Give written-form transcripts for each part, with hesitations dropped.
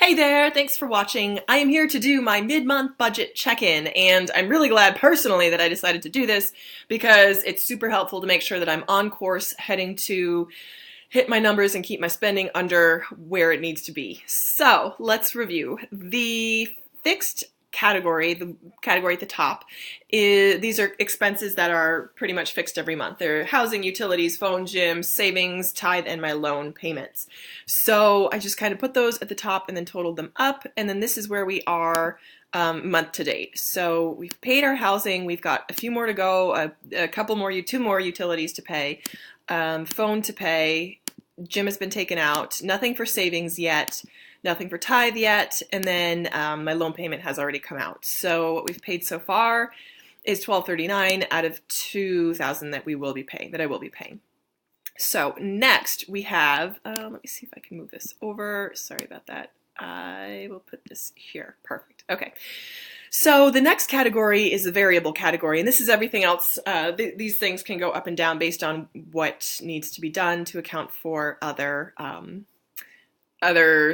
Hey there, thanks for watching. I am here to do my mid-month budget check-in, and I'm really glad personally that I decided to do this because it's super helpful to make sure that I'm on course heading to hit my numbers and keep my spending under where it needs to be. So let's review. The fixed category, the category at the top, these are expenses that are pretty much fixed every month. They're housing, utilities, phone, gym, savings, tithe, and my loan payments. So I just kind of put those at the top and then totaled them up, and then this is where we are month to date. So we've paid our housing, we've got a few more to go, a couple more, two more utilities to pay, phone to pay, gym has been taken out, nothing for savings yet, nothing for tithe yet, and then my loan payment has already come out. So what we've paid so far is $1,239 out of $2,000 that I will be paying. So next we have, let me see if I can move this over. Sorry about that. I will put this here. Perfect. Okay. So the next category is the variable category, and this is everything else. These things can go up and down based on what needs to be done to account for other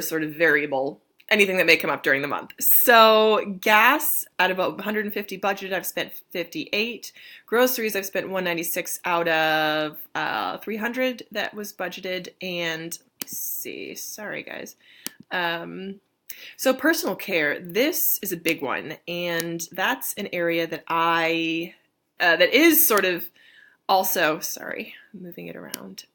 sort of variable, anything that may come up during the month. So gas, out of 150 budgeted, I've spent 58. Groceries, I've spent 196 out of 300 that was budgeted. And let's see, sorry guys. So personal care, this is a big one, and that's an area that that is sort of also, sorry, I'm moving it around.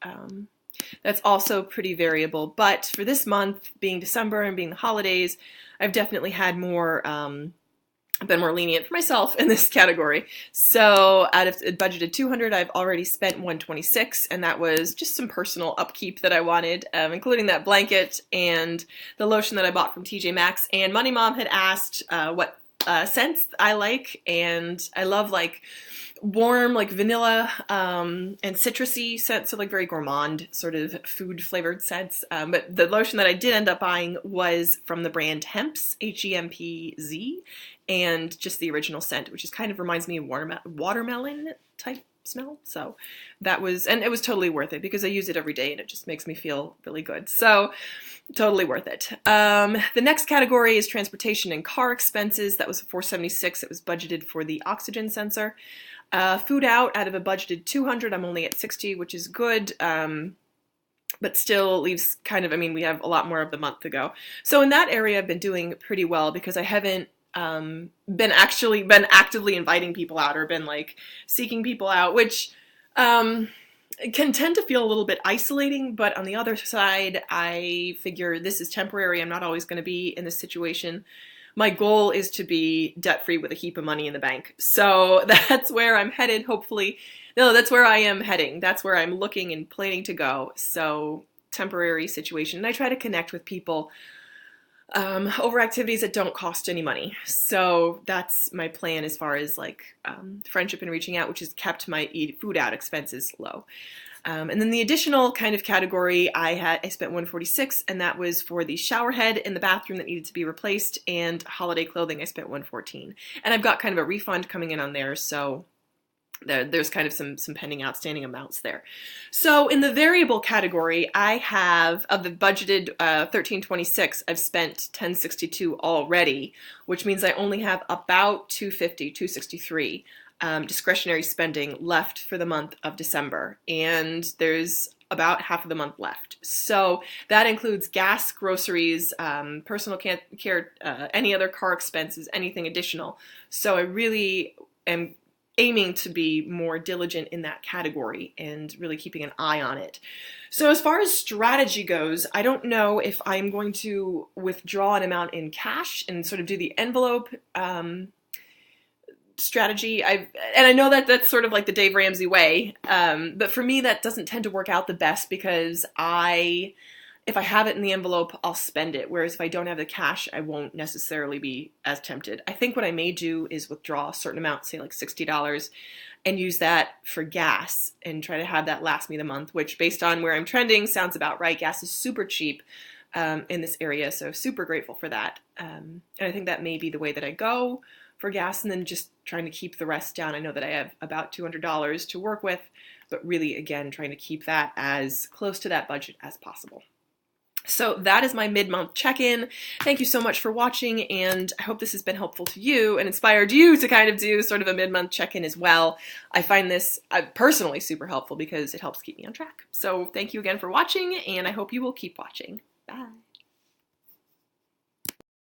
That's also pretty variable, but for this month, being December and being the holidays, I've definitely had been more lenient for myself in this category. So out of budgeted 200, I've already spent 126, and that was just some personal upkeep that I wanted, including that blanket and the lotion that I bought from TJ Maxx. And Money Mom had asked what scents I like, and I love like warm, like vanilla and citrusy scents, so like very gourmand sort of food flavored scents. But the lotion that I did end up buying was from the brand Hempz, Hempz, and just the original scent, which is kind of reminds me of watermelon type smell. So that was, and it was totally worth it because I use it every day and it just makes me feel really good. So totally worth it. The next category is transportation and car expenses. That was $476. It was budgeted for the oxygen sensor. Food out of a budgeted 200, I'm only at 60, which is good, but still leaves kind of, I mean, we have a lot more of the month to go. So in that area, I've been doing pretty well because I haven't been actively inviting people out or been like seeking people out, which can tend to feel a little bit isolating, but on the other side, I figure this is temporary. I'm not always going to be in this situation. My goal is to be debt-free with a heap of money in the bank. So that's where I'm headed, hopefully. No, that's where I am heading. That's where I'm looking and planning to go. So temporary situation. And I try to connect with people over activities that don't cost any money. So that's my plan as far as like friendship and reaching out, which has kept my food out expenses low. And then the additional kind of category, I spent 146, and that was for the shower head in the bathroom that needed to be replaced, and holiday clothing, I spent 114. And I've got kind of a refund coming in on there, so there's kind of some pending outstanding amounts there. So in the variable category, I have, of the budgeted 1326, I've spent 1062 already, which means I only have about 263. Discretionary spending left for the month of December, and there's about half of the month left. So that includes gas, groceries, personal care, any other car expenses, anything additional. So I really am aiming to be more diligent in that category and really keeping an eye on it. So as far as strategy goes, I don't know if I'm going to withdraw an amount in cash and sort of do the envelope strategy. And I know that that's sort of like the Dave Ramsey way, but for me that doesn't tend to work out the best because if I have it in the envelope, I'll spend it, whereas if I don't have the cash, I won't necessarily be as tempted. I think what I may do is withdraw a certain amount, say like $60, and use that for gas and try to have that last me the month, which based on where I'm trending sounds about right. Gas is super cheap in this area, so super grateful for that. And I think that may be the way that I go for gas, and then just trying to keep the rest down. I know that I have about $200 to work with, but really, again, trying to keep that as close to that budget as possible. So that is my mid-month check-in. Thank you so much for watching, and I hope this has been helpful to you and inspired you to kind of do sort of a mid-month check-in as well. I find this personally super helpful because it helps keep me on track. So thank you again for watching, and I hope you will keep watching. Bye.